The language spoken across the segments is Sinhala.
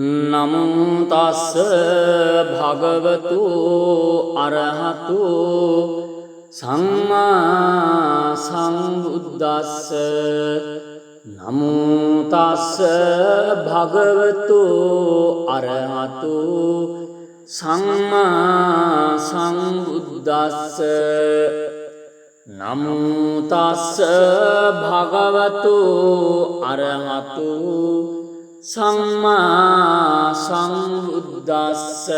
නමෝ තස්ස භගවතු අරහතු සම්මා සම්බුද්දස්ස නමෝ තස්ස භගවතු අරහතු සම්මා සම්බුද්දස්ස නමෝ තස්ස භගවතු අරහතු සම්මා සම්බුද්දස්ස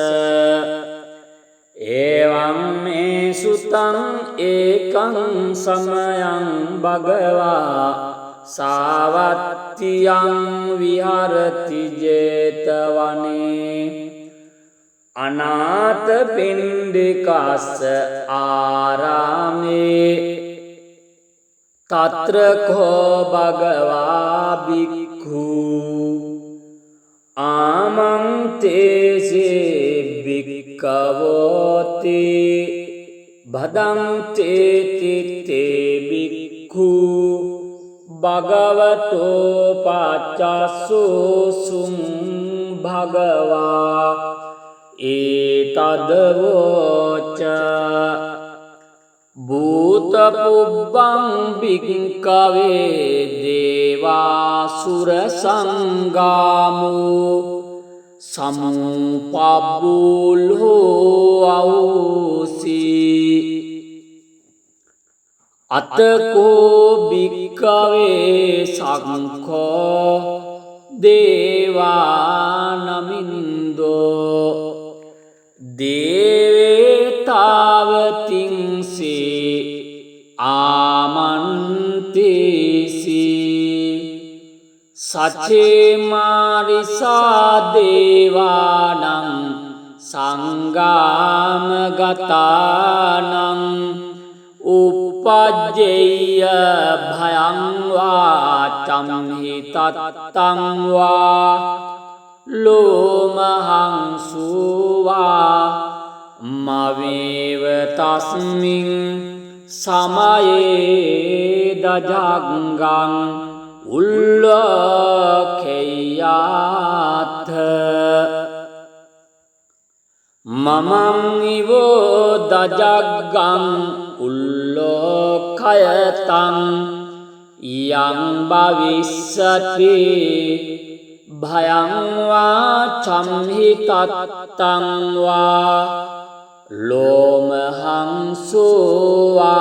එවං මේ සුතං ඒකං සමයං භගවා සාවත්තියං විහරති 제තවනේ අනාථපිණ්ඩිකස්ස ආරාමේ තත්‍ර කෝ භගවා භික්ඛු ආමන්තේසේ භික්ඛවෝති භදන්තේ තිත්තේ භික්ඛු භගවතෝ පච්චස්සුසුං භගවා ඒතදවෝච භූත පුබ්බං භික්ඛවේ දේවාසුර සංගාමෝ සම්පබ්බුල්හෝ අවසී අතකෝ භික්ඛවේ සංඛෝ දේවානමින්දෝ දේවතාවතින්සේ ආමන්තේසි සචේමාරිසා දේවානං සංගාමගතානං උපජ්ජේය භයං වා චම්හි තත්තං වා ලෝමහං සුවා මවේව තස්මින් සමයේ දජග්ගං උල්ලෝකේයාත මමං ඉවෝ දජග්ගං උල්ලෝකයතං යං භවිස්සති භයං වා චම්හි තත්තං වා ලෝමහං සුවාසුපහිස්සති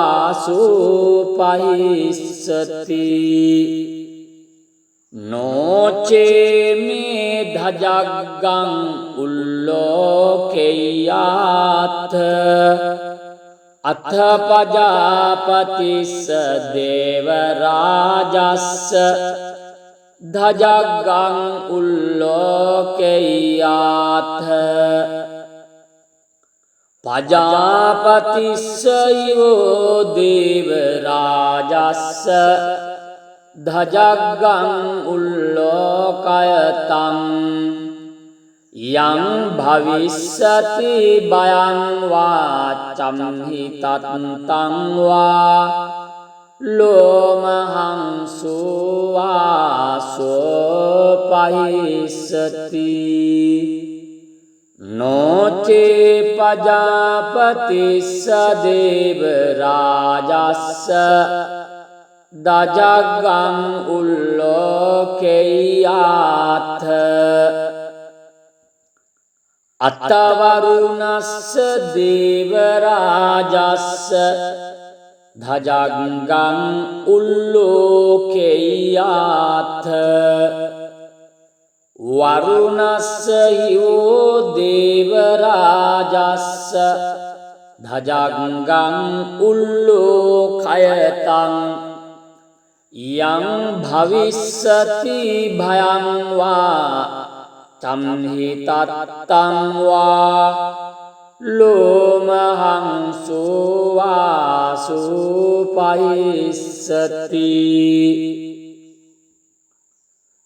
නොචේමේ ධජග්ගං උල්ලෝකේයාත අත්ථ පජාපතිස්ස දේවරාජස්ස ධජග්ගං උල්ලෝකේයාත පජාපතිස්සයෝ දේවරාජස්ස ධජග්ගං උල්ලෝකයතං යං භවිස්සති භයං වා චම්හි තත්තං වා ලෝමහං සුවාසෝපහිස්සති නොචේ පජාපතිස්ස දේවරාජස්ස දජග්ගං උල්ලෝකේයාත අත්තවරුණස්ස දේවරාජස්ස ධජග්ගං උල්ලෝකේයාත වරුණස්ස හිවෝ දේවරාජස්ස ධජග්ගං උල්ලෝකයතං යං භවිස්සති භයං වා චම්හි තත්තං වා ලෝමහං සුවාසුපහිස්සති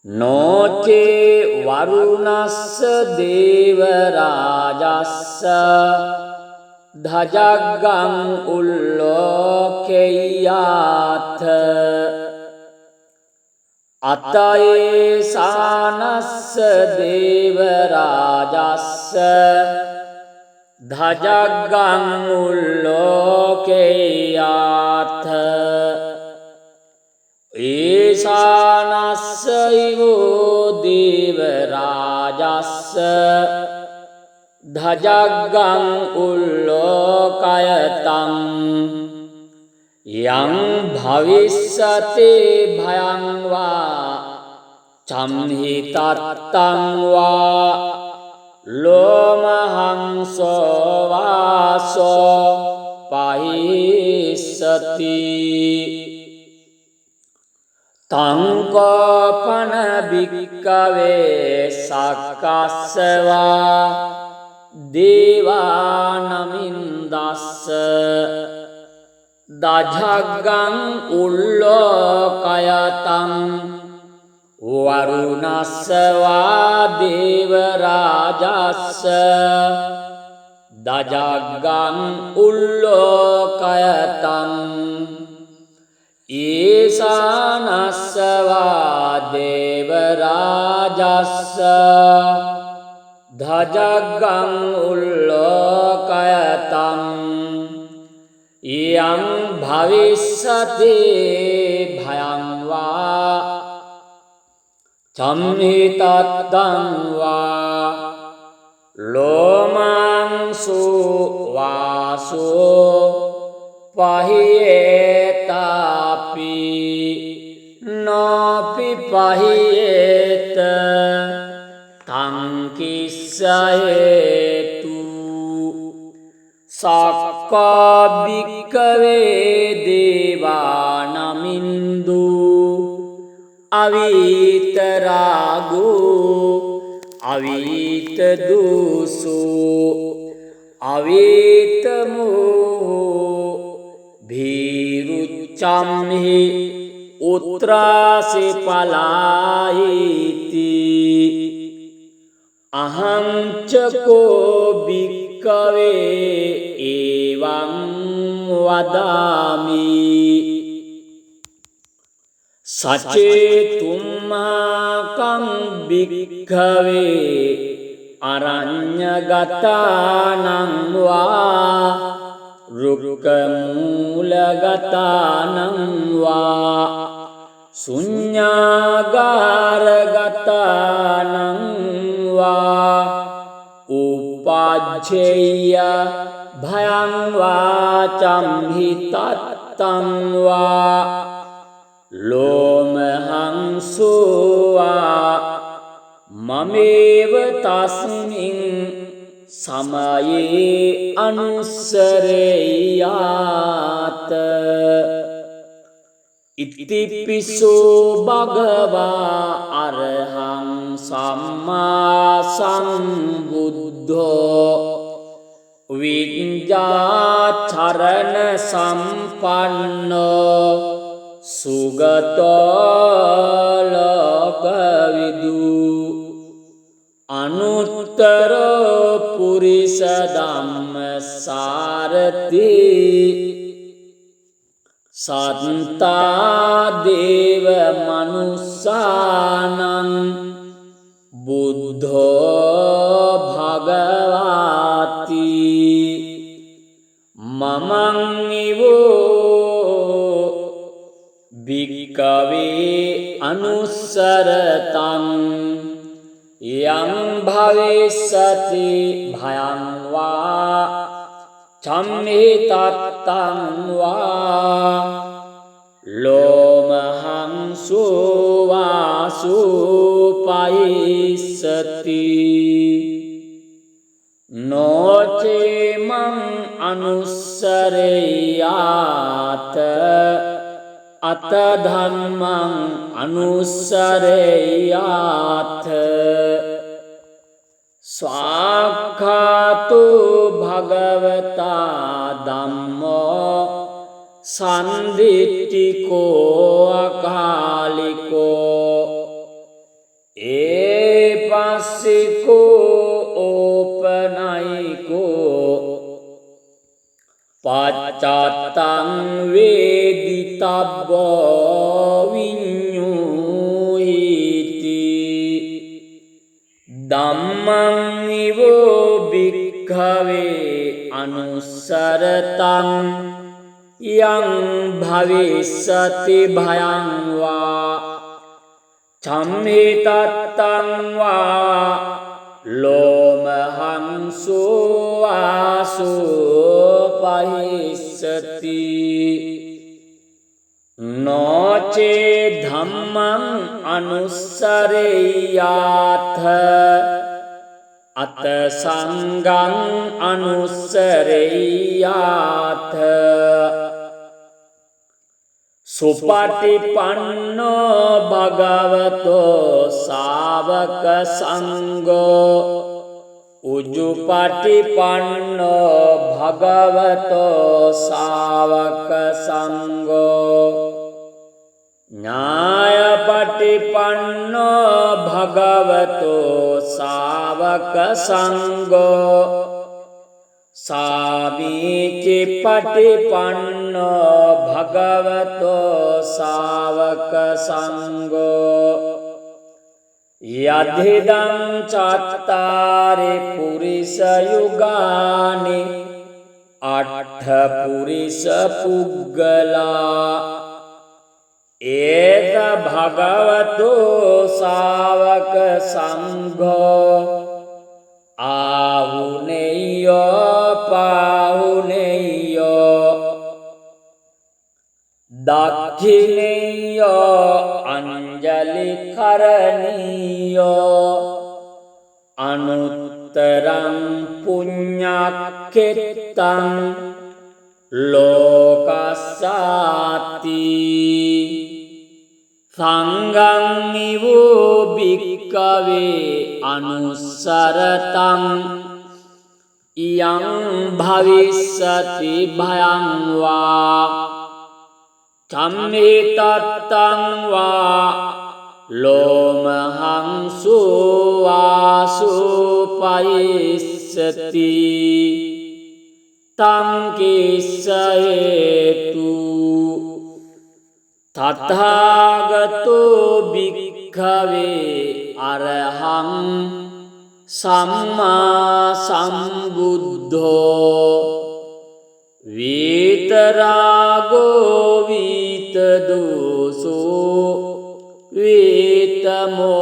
නොචේ වරුණස්ස දේවරාජස්ස ධජග්ගං උල්ලෝකේයාත අතයේසානස්ස දේවරාජස්ස ධජග්ගං උල්ලෝකේයාත ඒසානස්ස ඉවෝ දේවරාජස්ස ධජග්ගං උල්ලෝකයතං යං භවිස්සති භයං වා චම්හි තත්තං වා ලෝමහංසෝ වාසෝ පහිස්සති තං කෝපන භික්ඛවේ සක්කස්සවා දේවානමින්දස්ස දජග්ගං උල්ලෝකයතං වරුණස්සවා දේවරාජස්ස දජග්ගං උල්ලෝකයතං ඊසානස්සවා දේවරාජස්ස ධජග්ගං උල්ලෝකයතං යං භවිස්සති භයං වා චම්හි තත්තං වා ලෝමංසු වාසෝ පහියේතාපි නොපි පහියේත තං කිස්සයේතු සක්කා භික්ඛවේ දේවානමින්දු අවීතරාගෝ අවීතදුසෝ අවීතමෝ භීරුච්ඡම්හි උත්‍රාසි පලායිති අහං චකෝ භික්ඛවේ එවං වදාමි සචේතුම්මාකං භික්ඛවේ අරඤ්ඤගතානං වා රුක්ඛමූලගතානං වා ශුඤ්ඤාගාරගතානං වා උපාච්ඡේය භයං වාචම්හි තත්තං වා ලෝමහංසුවා මමේව තස්මින් සමයේ අනුස්සරේයාත ඉතිපිසෝ භගවා අරහං සම්මා සම්බුද්ධෝ විඤ්ඤාචරණ සම්පන්නෝ සුගතෝ ලෝකවිදු අනුත්තර පුරිස ධම්මසාරති සත්තා දේව මනුස්සානං බුද්ධෝ භගවාති මමං ඉවෝ භික්ඛවේ අනුස්සරතං යං භවිස්සති භයං වා චම්හි තත්තං වා ලෝමහංසු වාසු පයිස්සති නොචේමං අනුස්සරේයාත අත ධම්මං අනුස්සරේයාත ස්වාක්ඛාතු භගවතා ධම්මෝ සන්දිට්ඨිකෝ අකාලිකෝ ඒපස්සිකෝ ඕපනයිකෝ පච්චත්තං වේදිතබ්බෝ විඤ්ඤූ ධම්මං නිවෝ භික්ඛවේ අනුස්සරතං යං භවිස්සති භයං වා චම්හිතත්තං වා ලෝමහංසෝ ආසෝ පහිස්සති නොචේ ධම්මං අනුස්සරෙය්‍යාථ අත සංඝං අනුස්සරෙය්‍යාථ සුපටිපන්නෝ භගවතෝ සාවක සංඝෝ උජුපටිපන්නෝ භගවතෝ සාවක සංඝෝ ඥායපටිපන්නෝ භගවතෝ සාවක සංඝෝ සාමීචිපටිපන්නෝ භගවතෝ සාවක සංඝෝ යදිදං චත්තාරි පුරිස යුගානි අට්ඨ පුරිස පුග්ගලා ඒත භගවතෝ සාවක සංඝෝ ආහුනේයෝ පාහුනේයෝ දක්ඛිනේයෝ අංජලි කරණීයෝ අනුත්තරං පුඤ්ඤක්ඛෙත්තං ලෝකස්සාති සංඝං නිවෝ භික්ඛවේ අනුස්සරතං යං භවිස්සති භයං වා චම්මිතත්තං වා ලෝමහංසෝ වාසෝ පයිස්සති තං කිස්ස හේතු තථාගතෝ භික්ඛවේ අරහං සම්මා සම්බුද්ධෝ විතරාගෝ විතදෝසෝ විතමෝ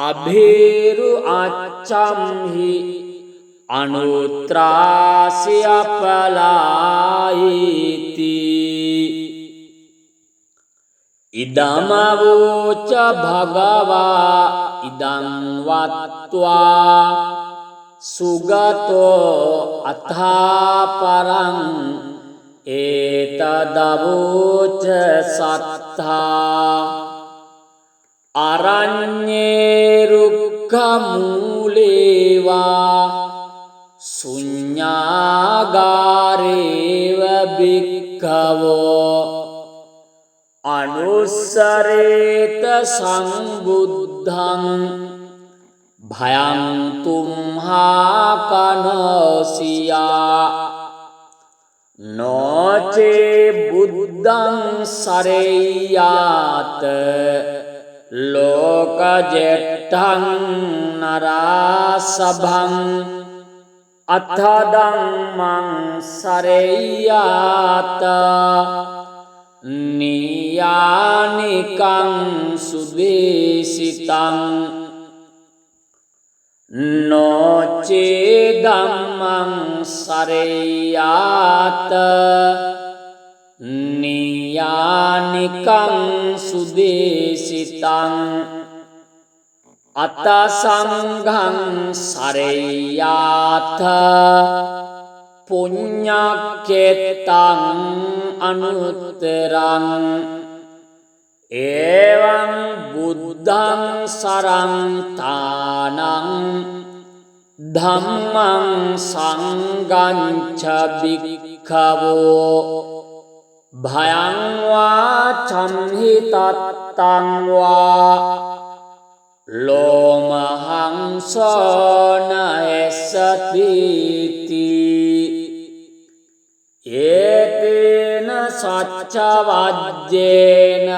අභේරු අච්ඡම්හි අනුත්‍රාසි අපලායිති ඉදමවෝච භගවා ඉදං වත්වා සුගතෝ අථාපරං ඒතදවෝච සත්තා අරඤ්ඤේ රුක්ඛමූලේවා ශුඤ්ඤාගාරේව භික්ඛවෝ අනුස්සරේත සංබුද්ධං භයං තුම්හා කනෝසියා නොචේ බුද්ධං සරෙය්‍යාත ලෝකජෙට්ඨං නරාසභං අත්ථ ධම්මං සරෙය්‍යාත නියානිකං සුදේශිතං නොචේ ධම්මං සරෙය්‍යාත නියානිකං සුදේශිතං අත සංඝං සරෙය්‍යාත පුඤ්ඤක්ඛෙත්තං අනුත්තරං එවං බුද්ධං සරන්තානං ධම්මං සංඝං ච භික්ඛවෝ භයං වා චම්හිතත්තං වා ලෝමහංසෝන එස්සතිති ඒතේන සච්ච වජ්ජේන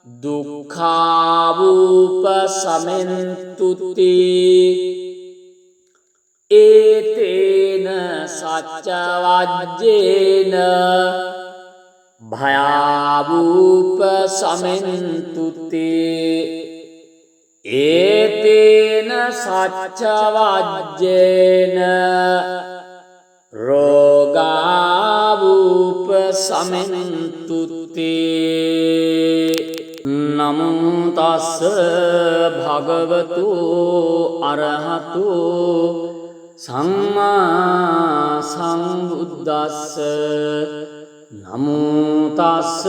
දුක්ඛාවූපසමෙන්තුති ඒතේන සච්චවජ්ජේන භයාවූපසමෙන්තුති ඒතේන සච්චවජ්ජේන රෝගාවූපසමෙන්තුති නමෝ තස්ස භගවතු අරහතු සම්මා සම්බුද්දස්ස නමෝ තස්ස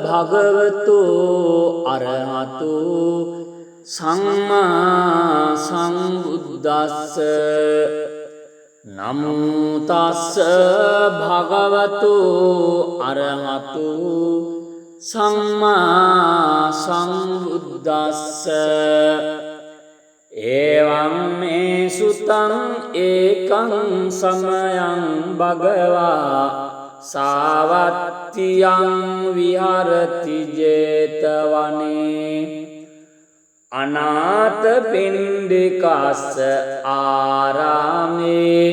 භගවතු අරහතු සම්මා සම්බුද්දස්ස නමෝ තස්ස භගවතු අරහතු සම්මා සම්බුද්දස්ස එවං මේ සුතං ඒකං සමයං භගවා සාවත්තියං විහරති 제තවනේ අනාථපිණ්ඩිකස්ස ආරාමේ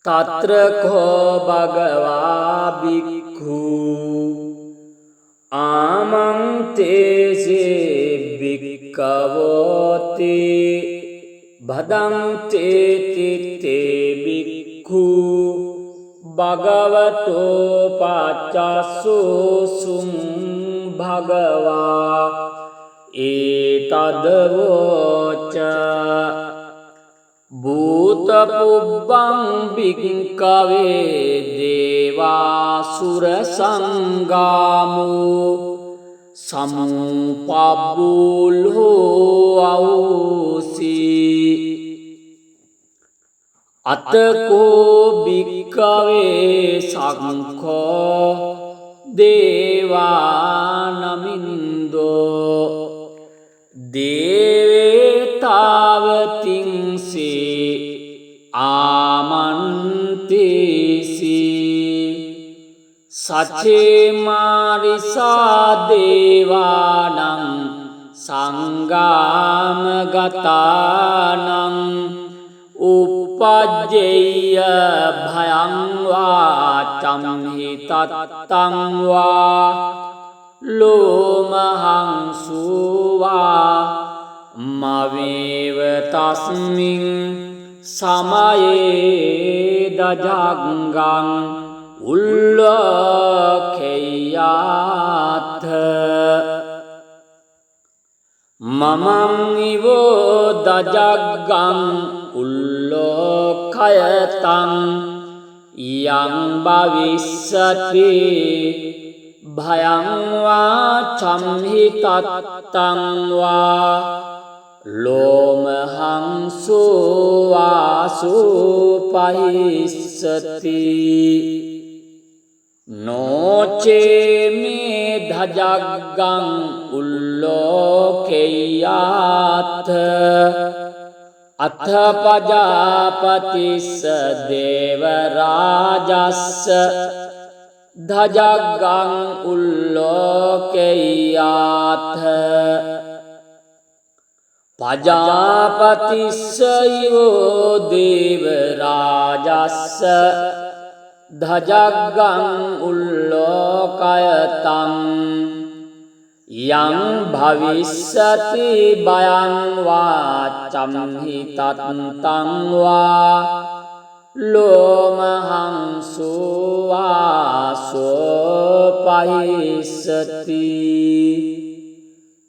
තත්‍ර කෝ භගවා භික්ඛු ආමන්තේසේ භික්ඛවෝති භදන්තේ තිත්තේ භික්ඛු භගවතෝ පච්චස්සෝසුං භගවා ඒතදවෝච භූතපුබ්බං භික්ඛවේ දේවාසුර සංගාමෝ සමුපබ්බුල්හෝ අවසී අතකෝ භික්ඛවේ සංඛෝ දේවානමින්දෝ දේවතාවතින්සේ ආමන්තේසි සචේමාරිසා දේවානං සංගාමගතානං උපජ්ජේය භයං වා චම්හි තත්තං වා ලෝමහං සුවා මවේව තස්මින් සමයේ දජග්ගං උල්ලඛේයාත මමං ඉවෝ දජග්ගං උල්ලඛයතං යං භවිස්සති භයං වා චම්හි තත්තං වා ලෝමහං සුවාසුපහිස්සති නොචේ මේ ධජග්ගං උල්ලෝකේයාත අත්ථ පජාපතිස්ස දේව රාජස්ස ධජග්ගං උල්ලෝකේයාත පජාපතිස්සයෝ දේව රාජස්ස ධජග්ගං උල්ලෝකයතං යං භවිස්සති භයං වා චම්හි තත්තං වා ලෝමහං සුවාසෝපහිස්සති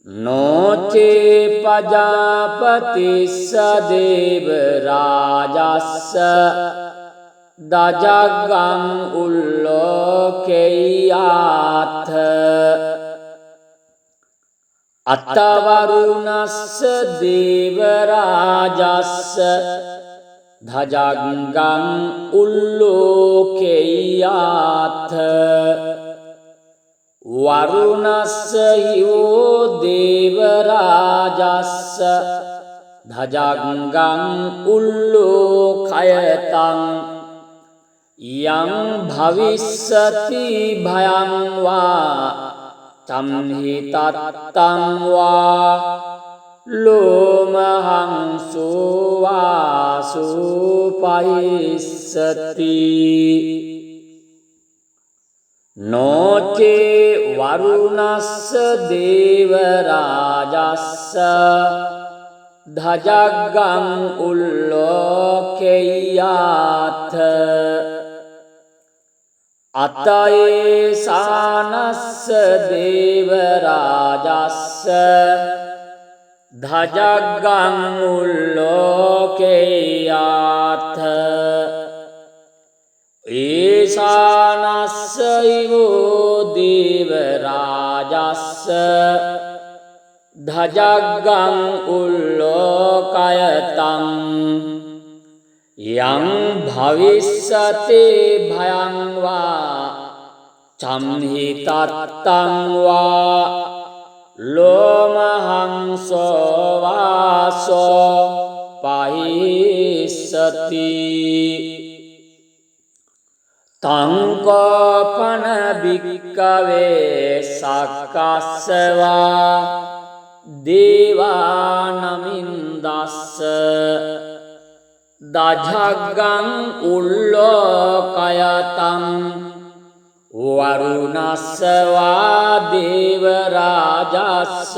නොචේ පජාපතිස්ස දේව රාජස්ස දජග්ගං උල්ලෝකේයාත අත්තවරුණස්ස දේව රාජස්ස ධජග්ගං උල්ලෝකේයාත වරුණස්ස හිවෝ දේව රාජස්ස ධජග්ගං උල්ලෝකයතං යං භවිස්සති භයං වා චම්හි තත්තං වා ලෝමහං සෝවාසු පයිස්සති නොචේ වරුණස්ස දේව රාජස්ස ධජග්ගං උල්ලෝකෙය්‍යාත්ථ අතයේසානස්ස දේව රාජස්ස ධජග්ගං උල්ලෝකෙය්‍යාත්ථ ඒසානස්ස ඉවෝ දේව රාජස්ස ධජග්ගං උල්ලෝකයතං යං භවිස්සතේ භයං වා චම්හි තත්තං වා ලෝමහං සෝවාසෝ පහිස්සති තංකෝපන භික්කවේ සක්කස්සවා දේවානමින්දස්ස දජග්ගං උල්ලෝකයතං වරුණස්සවා දේව රාජස්ස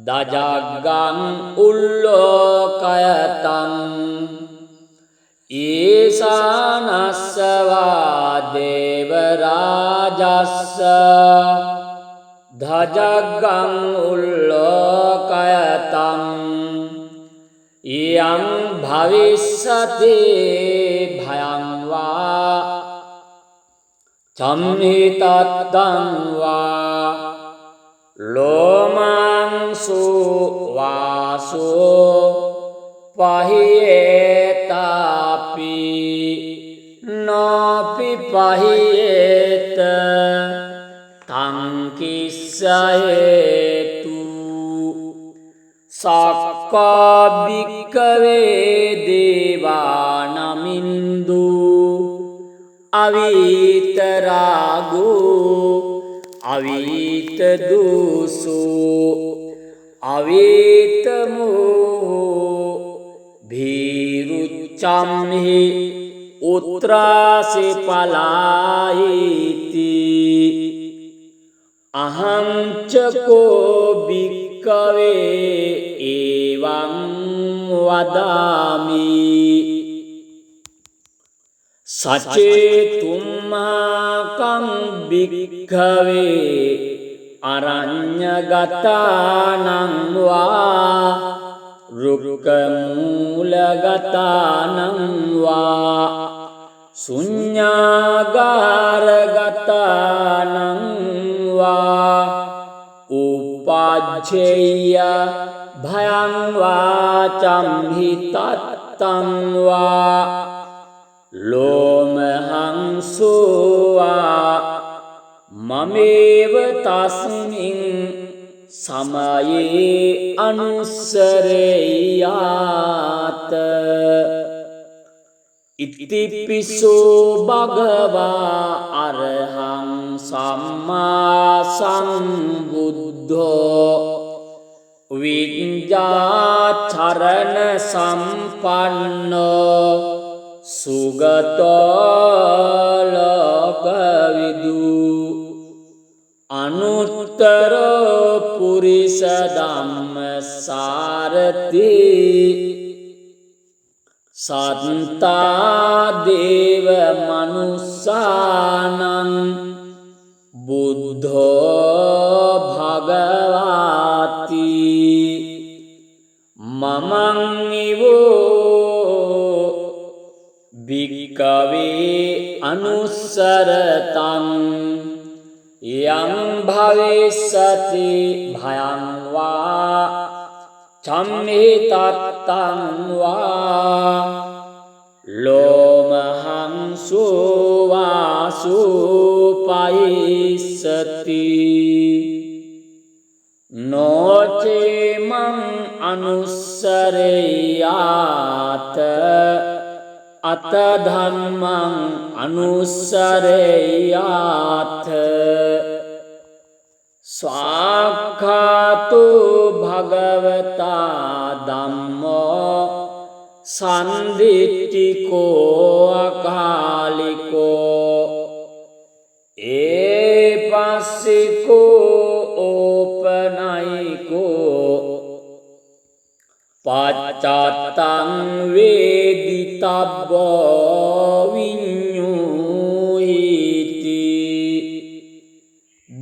දජග්ගං උල්ලෝකයතං ඊසානස්සවා දේව රාජස්ස ධජග්ගං උල්ලෝකයතං යං භවිස්සතේ භයං වා චම්හි තත්තං වා ලෝමං සෝවාසෝ පහියේතාපි නොපි පහියේත තංකිස්සයේතු සක්කා භික්කවේ දේවානමින්දු අවීතරාගෝ අවීතදුසෝ අවීතමෝ භීරුච්චම්හි උත්‍රාසි පලායිති අහංචකෝ භික්කවේ ඒවං වදාමි සචේතුම්මාකං භික්ඛවේ අරඤ්ඤගතානං වා රුක්ඛමූලගතානං වා ශුඤ්ඤාගාරගතානං වා උපාච්ඡේය භයං වාචම්හි තත්තං වා ලෝමහං සෝවා මමේව තස්මින් සමයේ අනුස්සරේයාත ඉතිපිසෝ භගවා අරහං සම්මා සම්බුද්ධෝ විඤ්ඤාචරණ සම්පන්නෝ සුගතෝ ලෝකවිදු අනුත්තර පුරිස ධම්මසාරති සත්තා දේව මනුස්සානං බුද්ධෝ භගවාති මමං ඉවෝ භික්ඛවේ අනුස්සරතං යං භවිස්සති භයං වා චම්හි තත්තං වා ලෝමහං සෝවාසු පයිස්සති නොචේමං අනුස්සරේයාත අත ධම්මං අනුස්සරේයාත ස්වාක්ඛාතු භගවතා ධම්මෝ සන්දිට්ඨිකෝ අකාලිකෝ ඒපස්සිකෝ ඕපනයිකෝ පච්චත්තං වේදිතබ්බෝ විඤ්ඤූහිති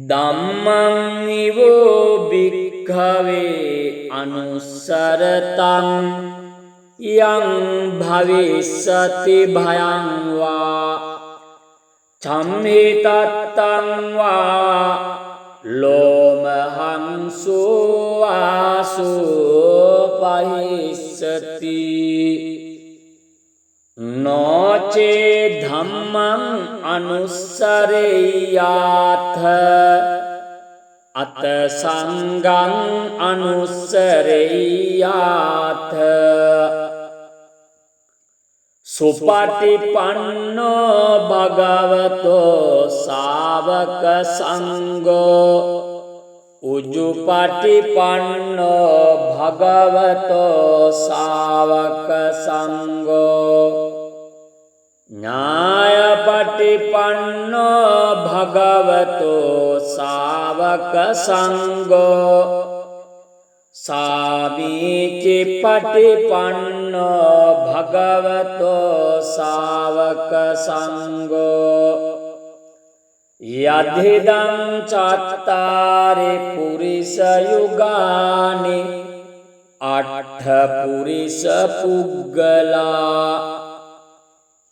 ධම්මං නිවෝ භික්ඛවේ අනුස්සරතං යං භවිස්සති භයං වා චම්මිතත්තං වා ලෝමහංසෝ ආසෝ පහිස්සති නොචේ ධම්මං අනුස්සරෙය්‍යාථ අත සංඝං අනුස්සරෙය්‍යාථ සුපටිපන්නෝ භගවතෝ සාවක සංඝෝ උජුපටිපන්නෝ භගවතෝ සාවක සංඝෝ ඥායපටිපන්නෝ භගවතෝ සාවක සංඝෝ සාමීචිපටිපන්නෝ භගවතෝ සාවක සංඝෝ යදිදං චත්තාරි පුරිස යුගානි අට්ඨ පුරිස පුග්ගලා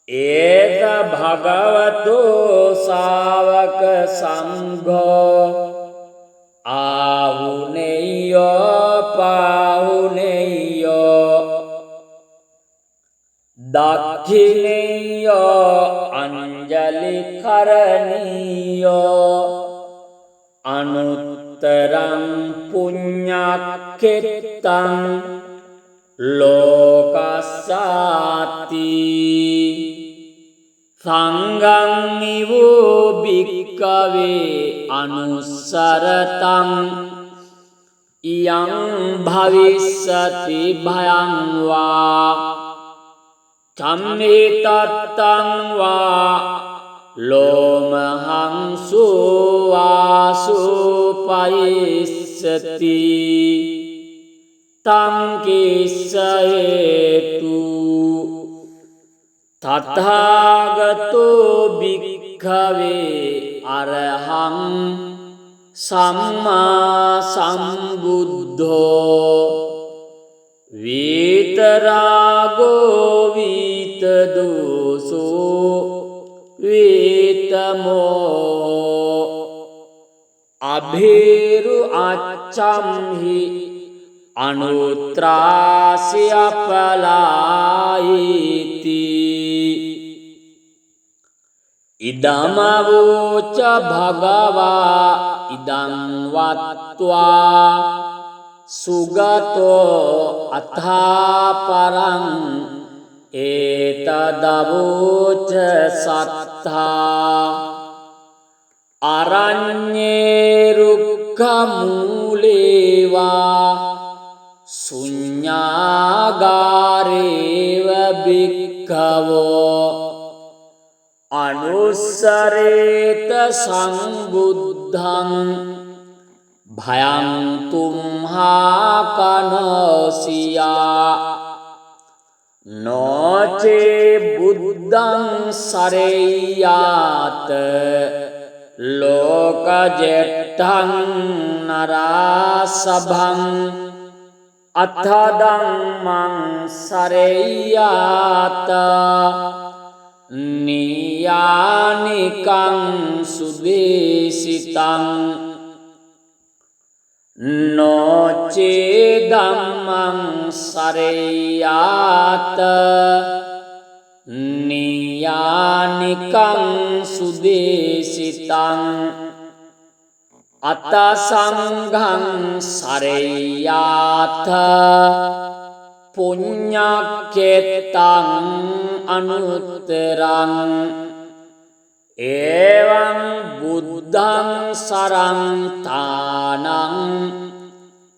ඒත භගවතෝ සාවක සංඝෝ ආහුනේයෝ පාහුනේයෝ දක්ඛිනේයෝ අංජලි කරණීයෝ අනුත්තරං පුඤ්ඤක්ඛෙත්තං ලෝකස්සාති සංඝං නිවෝ භික්ඛවේ අනුස්සරතං යං භවිස්සති භයං වා චම්මිතත්තං වා ලෝමහංසෝ ආසෝ පයිස්සති තං කිස්ස හේතු තථාගතෝ භික්ඛවේ අරහං සම්මා සම්බුද්ධෝ විතරාගෝ විතදෝසෝ විතමෝ අභේරු අච්ඡම්හි අනුත්‍රාසි අපලායිති ඉදමවෝච භගවා ඉදං වත්වා සුගතෝ අථාපරං ඒතදවෝච සත්තා අරඤ්ඤේ රුක්ඛමූලේවා ශුඤ්ඤාගාරේව භික්ඛවෝ අනුස්සරේත සංබුද්ධං භයං තුම්හා කනෝසියා නොචේ බුද්ධං සරෙය්‍යාත ලෝකජෙට්ඨං නරාසභං අත්ථ ධම්මං සරෙය්‍යාත නියානිකං සුදේශිතං නොචේ ධම්මං සරෙය්‍යාත නියානිකං සුදේශිතං අත සංඝං සරෙය්‍යාත පුඤ්ඤක්ඛෙත්තං අනුත්තරං එවං බුද්ධං සරන්තානං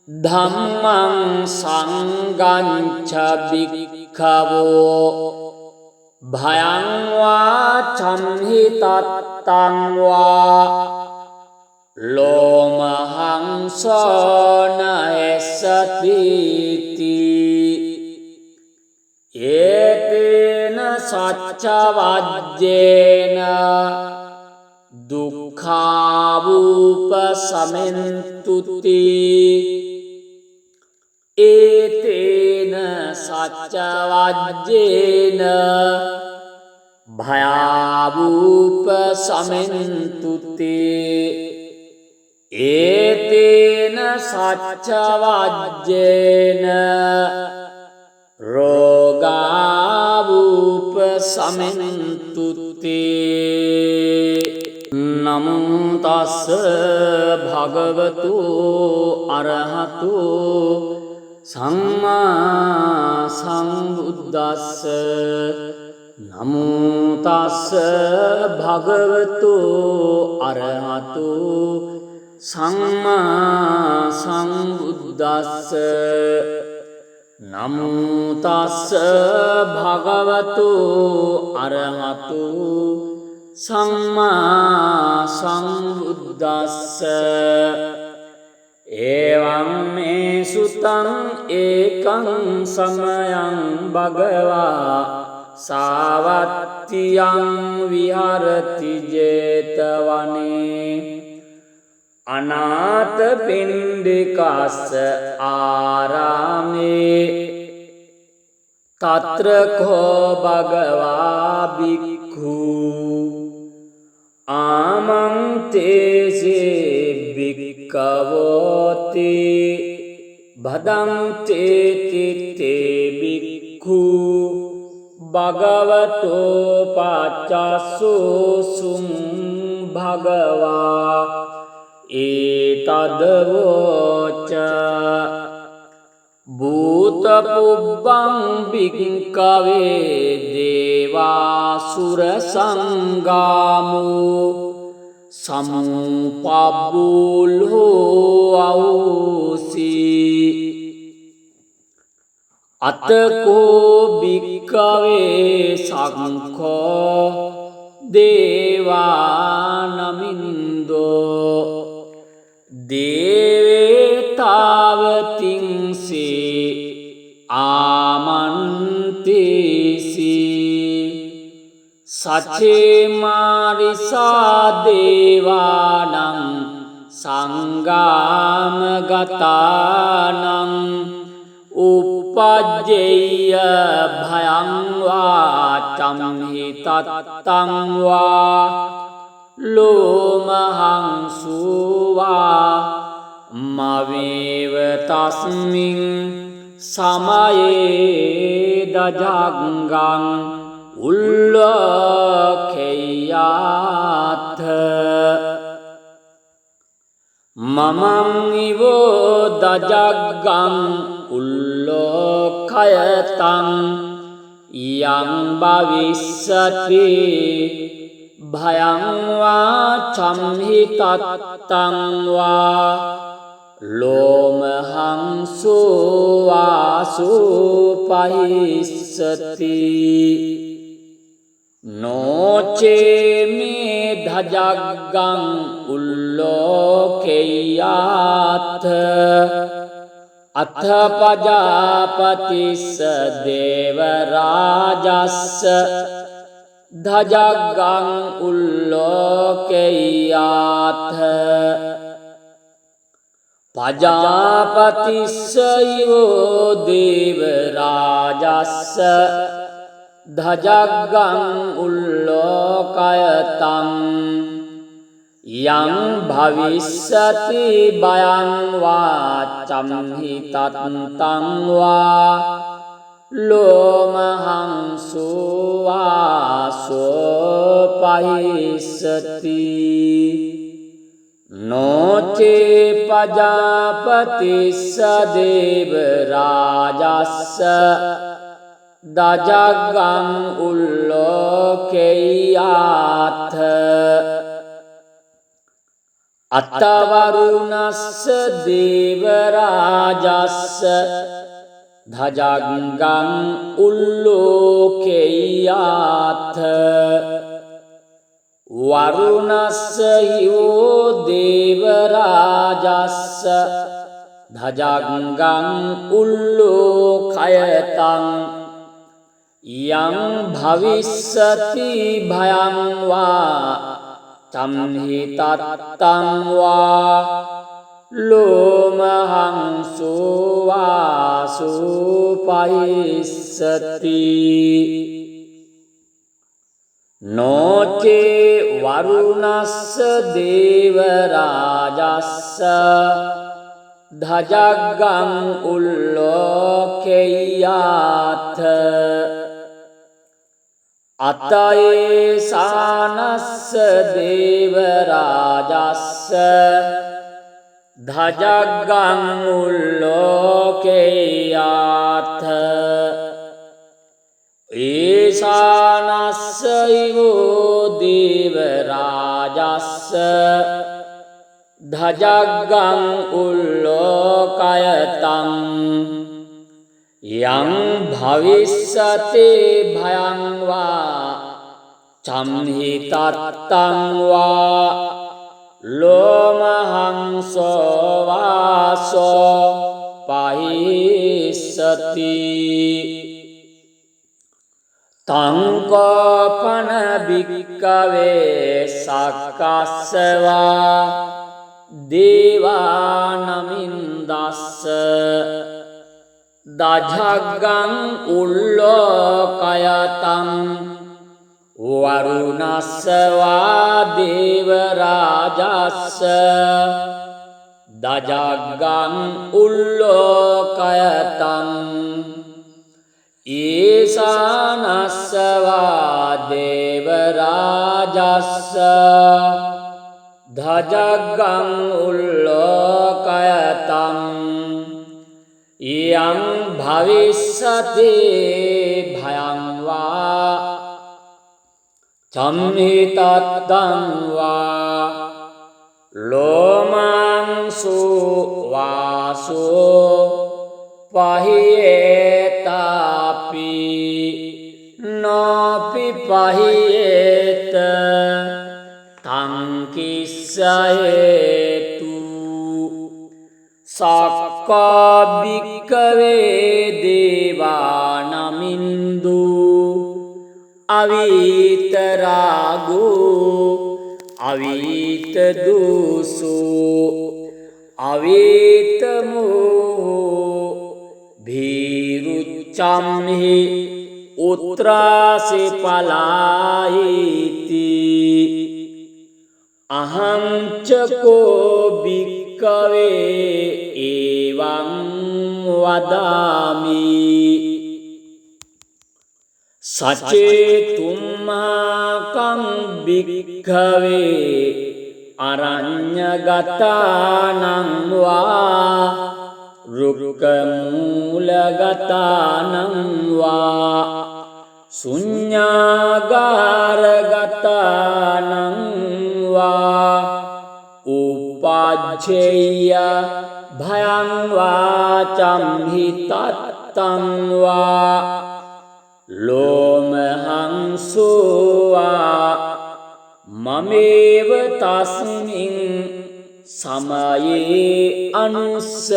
ධම්මං සංගංච භික්ඛවෝ භයං වා චම්හි තත්තං වා ලෝමහං සෝනයසතිති ඒතේන සච්ච වජ්ජේන දුක්ඛාවූප සමෙන්තුති ඒතේන සච්ච වජ්ජේන භයාවූප සමෙන්තුති ඒතේන සච්ච වජ්ජේන රෝගාවූප සමෙන්තුති නමෝ තස්ස භගවතු අරහතු සම්මා සම්බුද්දස්ස නමෝ තස්ස භගවතු අරහතු සම්මා සම්බුද්දස්ස නමෝ තස්ස භගවතු අරහතු සම්මා සම්බුද්දස්ස එවං මේ සුතං ඒකං සමයං භගවා සාවත්තියං විහරති ජේතවනේ අනාථපිණ්ඩිකස්ස ආරාමේ තත්‍ර කෝ භගවා භික්ඛු ආමන්තේසේ භික්ඛවෝති භදන්තේ තිත්තේ භික්ඛු භගවතෝ පච්චස්සුසුං භගවා ඒතදවෝච භූතපුබ්බං භික්ඛවේ දේවාසුර සංගාමෝ සමුපබ්බුල්හෝ අවසී අතකෝ භික්ඛවේ සංඛෝ දේවානමින්දෝ දේවතාවතින්සේ ආමන්තේසි සචේමාරිසා දේවානං සංගාමගතානං උපජ්ජේය භයං වා චම්හි තත්තං වා ලෝමහං සුවා මවේව තස්මින් සමයේ දජග්ගං උල්ලෝකේයාත මමං ඉවෝ දජග්ගං උල්ලෝකයතං යං භවිස්සති භයං වා චම්හි තත්තං වා ලෝමහං සුවාසුපහිස්සති නොචේමේ ධජග්ගං උල්ලෝකේයාත අත්ථ පජාපතිස්ස දේවරාජස්ස ධජග්ගං උල්ලෝකේයාත පජාපතිස්සයෝ දේවරාජස්ස ධජග්ගං උල්ලෝකයතං යං භවිස්සති භයං වා චම්හි තත්තං වා ලෝමහං සුවාසෝපහිස්සති නොචේ පජාපතිස්ස දේවරාජස්ස දජග්ගං උල්ලෝකෙය්‍යාත්ථ අත්තවරුණස්ස දේවරාජස්ස දජග්ගං උල්ලෝකෙය්‍යාත්ථ වරුණස්ස යෝ දේවරාජස්ස දජග්ගං උල්ලෝකයතං යං භවිස්සති භයං වා චම්හි තත්තං වා ලෝමහං සෝවාසු පයිස්සති නොචේ වරුණස්ස දේවරාජස්ස දජග්ගං උල්ලෝකෙය්‍යාත්ථ අතයේසානස්ස දේවරාජස්ස දජග්ගං උල්ලෝකෙය්‍යාත්ථ ඒසානස්ස යෝ දේවරාජස්ස දජග්ගං උල්ලෝකයතං යං භවිස්සති භයං වා චම්හි තත්තං වා ලෝමහං සෝවාසෝ පහිස්සති තං කෝපන භික්ඛවේ සක්කස්සවා දේවානමින්දස්ස දජග්ගං උල්ලෝකයතං වරුණස්සවා දේවරාජස්ස දජග්ගං උල්ලෝකයතං ඊසානස්සවා දේවරාජස්ස දජග්ගං උල්ලෝකයතං යං භවිස්සති භයං වා චම්හි තත්තං වා ලෝමං සුවාසෝ පහියේතාපි නොපි පහියේත තං කිස්සයේතු සක්කා භික්ඛවේ දේවානමින්දු අවීතරාගෝ අවීත දුසෝ අවීතමෝ භීරුච්ඡම්හි උත්‍රාසි පලායිති අහං චකෝ භික්ඛවේ එවං වදාමි සචේතුම්මාකං භික්ඛවේ අරඤ්ඤගතානං වා රුක්ඛමූලගතානං වා ශුඤ්ඤාගාරගතානං වා උපාච්ඡේය භයං වා චම්හි තත්තං වා ලෝමහං සෝවා මමේව තස්මින් සමයේ අනුස්සරේයාත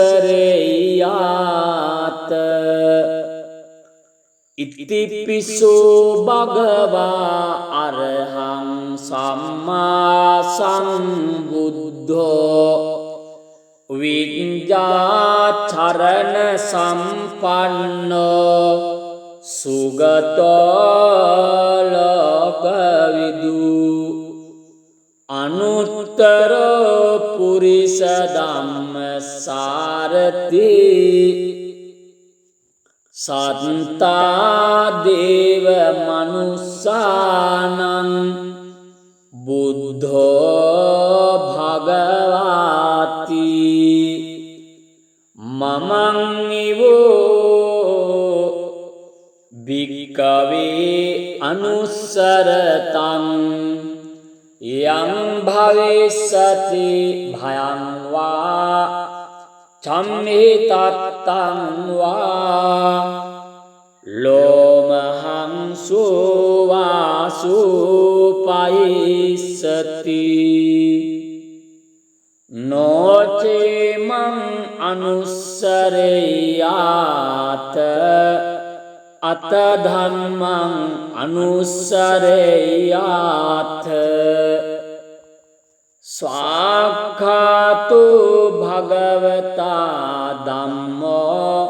ඉතිපිසෝ භගවා අරහං සම්මා සම්බුද්ධෝ විඤ්ඤාචරණ සම්පන්නෝ සුගතෝ ලෝකවිදු අනුත්තර පුරිස ධම්ම සාරති සත්තා දේව මනුස්සානං බුද්ධෝ භගවාති මමං නිවෝ භික්ඛවේ අනුස්සරතං යං භවිස්සති භයං වා චම්මිතත්තං වා ලෝමහං සුවාසුපයිස්සති නොචේමං අනුස්සරේයාත අත ධම්මං අනුස්සරේයාත ස්වාක්ඛාතු භගවතා ධම්මෝ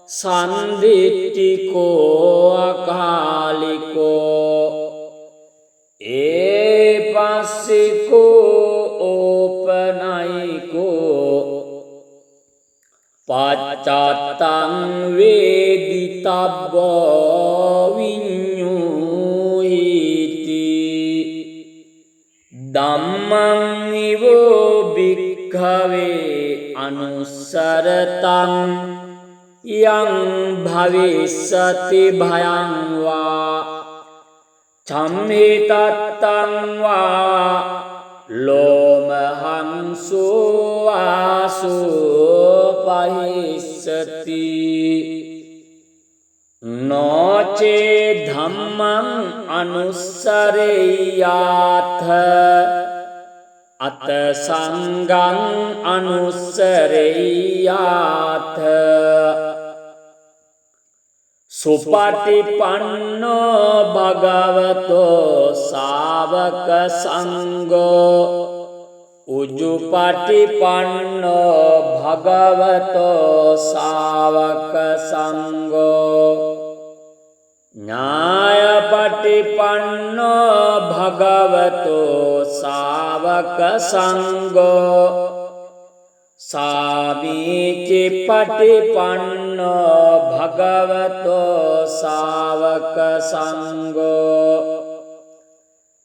සන්දිට්ඨිකෝ අකාලිකෝ ඒපස්සිකෝ ඕපනයිකෝ පච්චත්තං වේදිතබ්බෝ විඤ්ඤුහිති ධම්මං නිවෝ භික්ඛවේ අනුස්සරතං යං භවිස්සති භයං වා චම්මිතත්තං වා ලෝමහං සුවාසුපයිස්සති නොචේ ධම්මං අනුස්සරේයාත අත සංඝං අනුස්සරේයාත සුපටිපන්නෝ භගවතෝ ශාවක සංඝෝ උජුපටිපන්නෝ භගවතෝ ශාවක සංඝෝ ඥායපටිපන්නෝ භගවතෝ ශාවක සංඝෝ සාමීචිපටිපන්නෝ භගවතෝ ශාවක සංඝෝ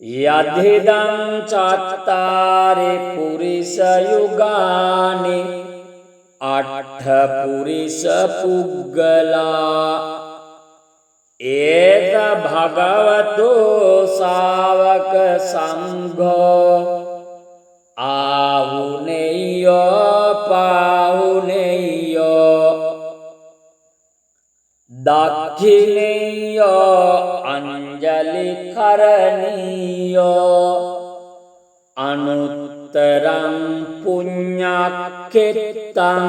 යදිදං චත්තාරි පුරිස යුගානි අට්ඨ පුරිස පුග්ගලා ඒත භගවතෝ ශාවක සංඝෝ ආහුනේයෝ පාහුනේයෝ දක්ඛිනේයෝ අංජලි කරණීයෝ අනුත්තරං පුඤ්ඤක්ඛෙත්තං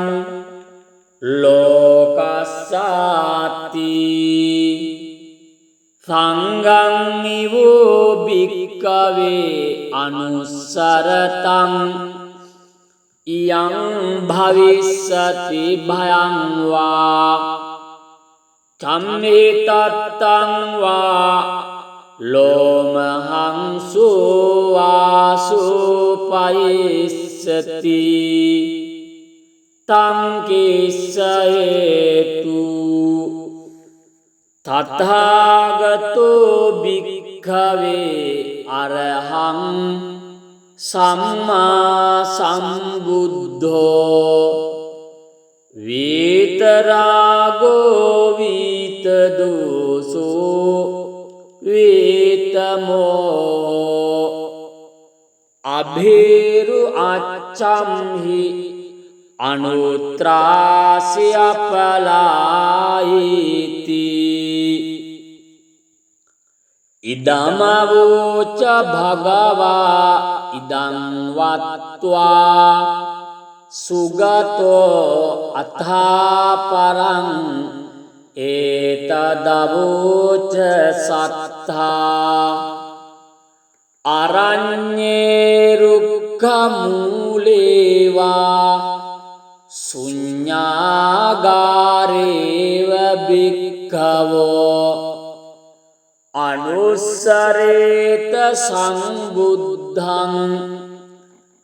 ලෝකස්සාති සංඝං නිවෝ භික්ඛවේ අනුස්සරතං යං භවිස්සති භයං වා චම්මිතත්තං වා ලෝමහං සුවාසුපයිස්සති තං කිස්ස හේතු තථාගතෝ භික්ඛවේ අරහං සම්මා සම්බුද්ධෝ විතරාගෝ විතදෝසෝ විතමෝ අභේරු අච්ඡම්හි අනුත්‍රාසි අපලායිති ඉදමවෝච භගවා ඉදං වත්වා සුගතෝ අථාපරං ඒතදවෝච සත්තා අරඤ්ඤේ රුක්ඛමූලේවා ශුඤ්ඤාගාරේව භික්ඛවෝ අනුස්සරේත සංබුද්ධං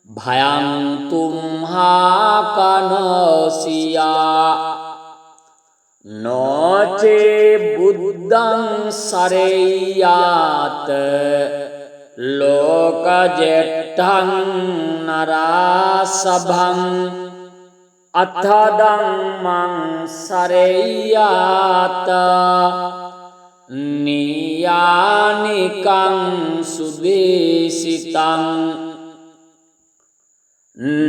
භයං තුම්හා කනෝසියා නොචේ බුද්ධං සරේයාත ලෝකජෙට්ඨං නරාසභං අත්ථ ධම්මං සරේයාත නියානිකං සුදේශිතං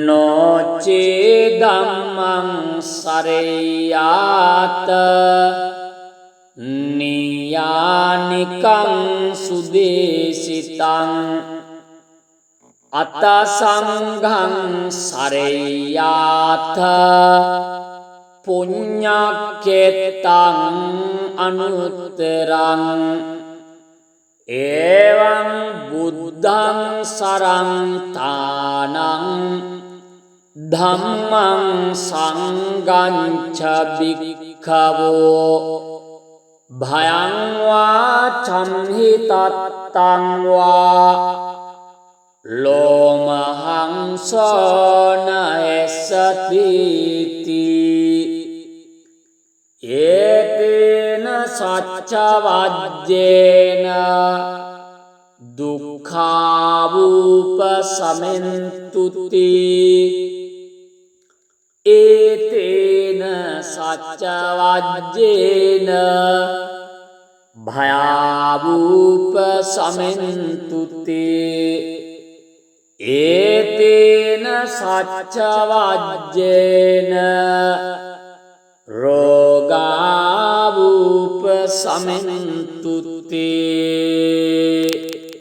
නොචේ ධම්මං සරෙය්‍යාත නියානිකං සුදේශිතං අත සංඝං සරෙය්‍යාත පුඤ්ඤක්ඛෙත්තං අනුත්තරං එවං බුද්ධං සරන්තානං ධම්මං සංඝං ච භික්ඛවෝ භයං වා චම්හි තත්තං වා ලෝමහං සෝන එස්සතිති ඒතේන සච්ච වජ්ජේන දුක්ඛාවූප සමෙන්තුති ඒතේන සච්ච වජ්ජේන භයාවූප සමෙන්තුති ඒතේන සච්ච වජ්ජේන රෝගාවූප සමෙන්තුති